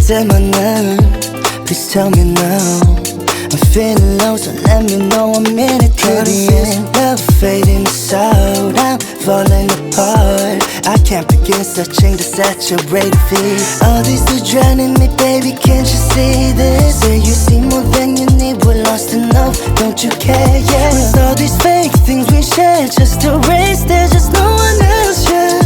그대 만남, please tell me now. I'm feeling low, so let me know I'm in it. Cutting love fading us out, I'm falling apart. I can't begin searching the saturated feed. All these are drowning me, baby, can't you see this? Say you see more than you need, we're lost enough, don't you care, yeah? With all these fake things we share, just erase, there's just no one else, yeah.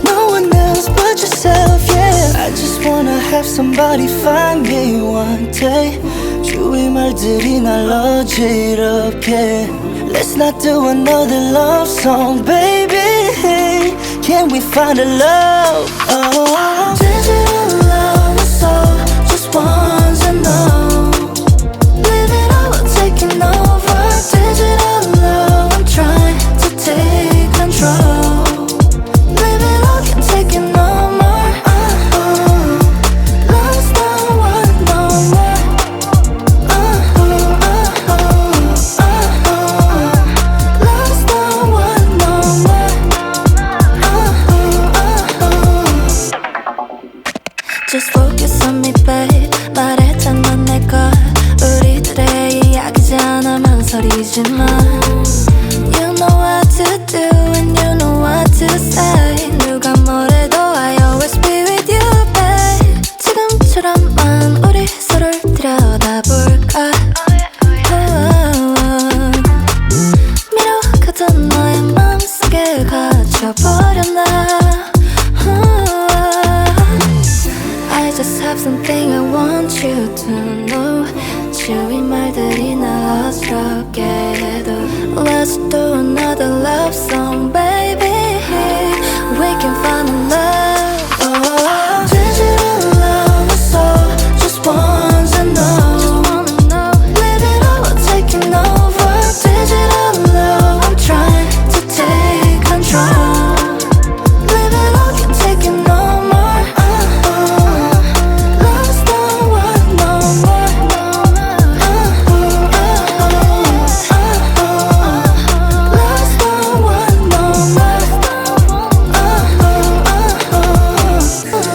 No one else but yourself, yeah. I just wanna have somebody find me one day. 주위 말들이 날 어지럽게. Let's not do another love song, baby. Can we find a love? Oh, digital love is all just wants to know. Living all taking over. Digital love, I'm trying to take control. Living all can't take it no more. Love's not what no more. Love's not what no more. Just focus on me, babe. 말했잖아 내가 우리들의 이야기잖아 망설이지 마. You know what to do and you know what to say. 누가 뭐래도 I always be with you, babe. 지금처럼만 우리 서로를 들여다볼까. 미뤄가던 너의 맘속에 갇혀버렸나. I just have something I want you to know. 주위 말들이 날 어지럽게 해도 Let's do another love song, baby. We can find a love. Oh, digital love is all just wants to know. Live it all, taking over. Digital love, I'm trying to take control. Live it all, can't take it no more. Love's not what no more. Love's not what no more.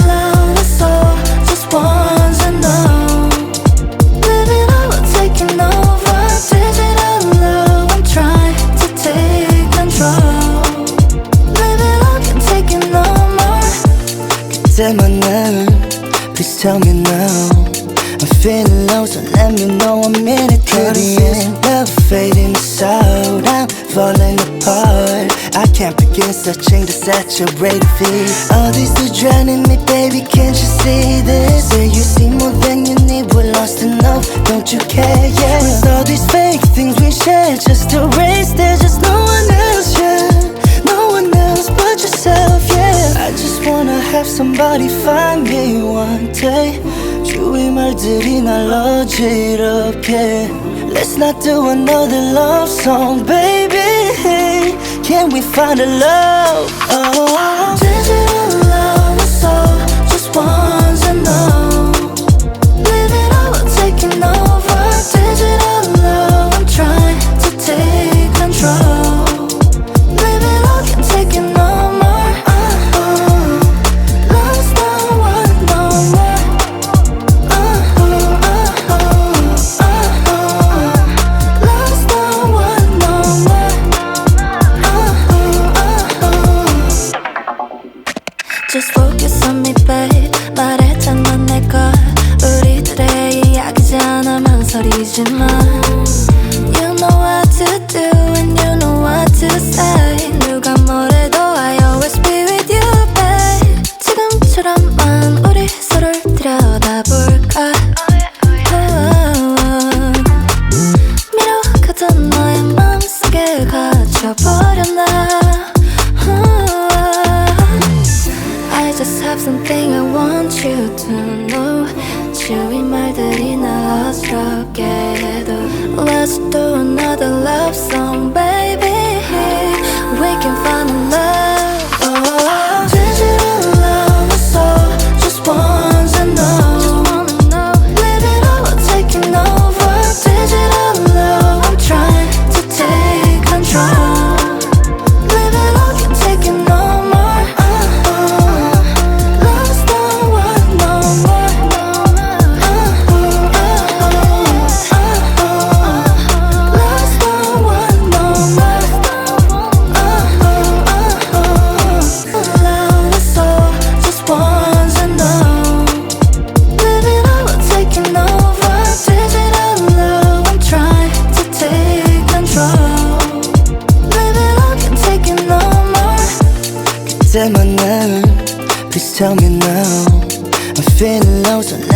Love is all just wants to know. Live it all, taking over. Digital love, I'm trying to take control. Live it all, can't take it no more. 그대 만남, please tell me now. I'm feeling low, so let me know I'm in it. Cutting love fading us out, I'm falling apart. I can't begin searching the saturated feed. All these are drowning me, baby, can't you see this? Say you see more than you need, we're lost enough, don't you care, yeah? With all these fake things we share, just erase, there's just no one else, yeah. No one else but yourself, yeah. I just wanna have somebody find me one day. 주위 말들이 날 어지럽게. Let's not do another love song, baby. Can we find a love? Oh, digital love is all just wants to know. Live it all, taking over. Digital love, I'm trying to take control. Live it all, can't take it no more. Love's not what no more. Love's not what no more. Just focus on me, babe. 말했잖아 내가 우리들의 이야기잖아 망설이지 마. You know what to do and you know what to say. 누가 뭐래도 I always be with you, babe. 지금처럼만 우리 서로를 들여다볼까. 미뤄가던 너의 맘속에 갇혀버렸나. I just have something I want you to know. 주위 말들이 날 어지럽게 해도 Let's do another love song, baby. We can find a love. Oh, digital love is all just wants to know.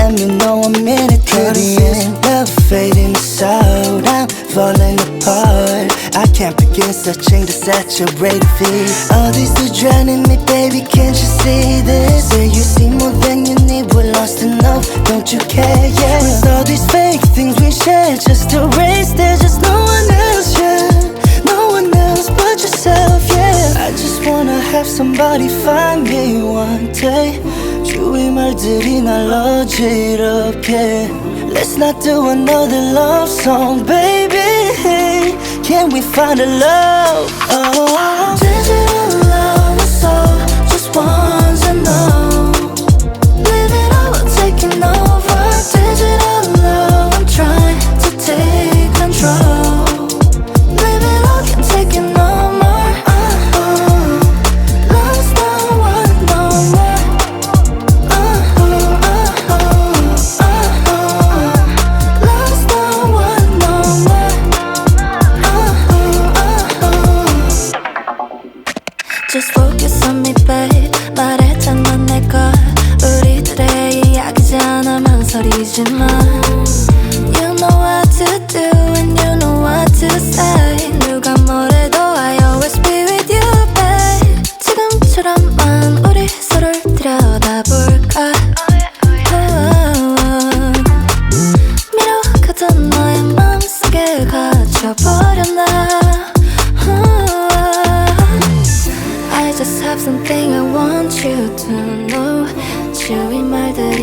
damn, you know I'm in it to the end. Love fading out, I'm falling apart. I can't begin searching to saturate the feed. All these are drowning me, baby, can't you see this? Say you see more than you need, we're lost enough, don't you care, yeah? With all these fake things we share, just erase, there's just no one else, yeah. No one else but yourself, yeah. I just wanna have somebody find me one day. 주위 말들이 날 어지럽게. Let's not do another love song, baby. Can we find a love? Oh. Digital love is all just wants to know. Living all taking over. Digital love, I'm trying to take control. Living all can't take it no more. Love's not worth no more. Love's not worth no more. Just focus on me, babe. 말했잖아 내가 우리들의 이야기잖아 망설이지마. You know what to do and you know what to say. 누가 뭐래도 I always be with you, babe. 지금처럼만 우리 서로를 들여다볼까. 미뤄가던 너의 마음속에 갇혀버렸나. I just have something I want you to know. 주위 말들